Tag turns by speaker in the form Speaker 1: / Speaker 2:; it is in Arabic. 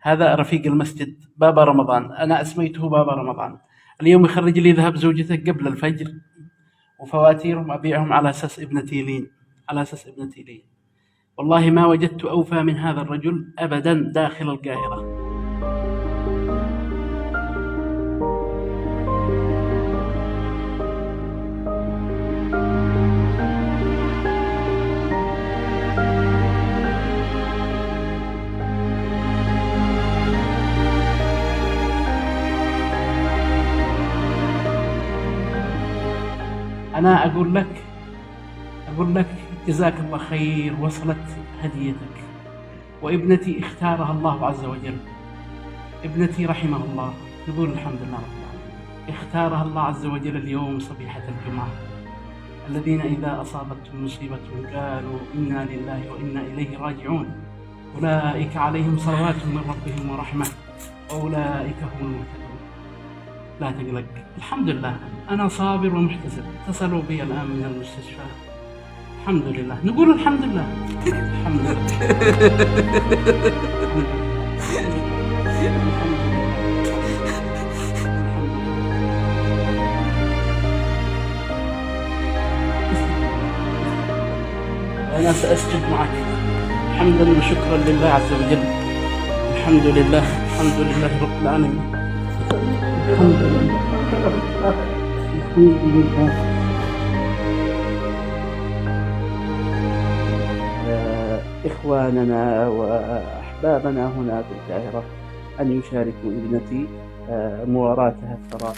Speaker 1: هذا رفيق المسجد بابا رمضان، أنا أسميته بابا رمضان. اليوم يخرج لي ذهب زوجته قبل الفجر، وفواتيرهم أبيعهم على أساس ابنتي لي، على أساس ابنتي لي. والله ما وجدت أوفى من هذا الرجل أبدا داخل القاهرة. أنا أقول لك جزاك الله خير، وصلت هديتك. وابنتي اختارها الله عز وجل، ابنتي رحمه الله، نقول الحمد لله رب العالمين، اختارها الله عز وجل اليوم صبيحة الجمعة. الذين إذا أصابتهم مصيبة قالوا إنا لله وإنا إليه راجعون، أولئك عليهم صلوات من ربهم ورحمة وأولئك هم المهتدون. لا تقلق، الحمد لله أنا صابر ومحتسب. اتصلوا بي الآن من المستشفى، الحمد لله، نقول الحمد لله. الحمد لله. أنا سأسجد معك حمدا وشكرا لله عز وجل. الحمد لله، الحمد لله رب العالمين. الحمد لله، الحمد لله. إخواننا وأحبابنا هنا في القاهرة أن يشاركوا ابنتي مواراتها الثراء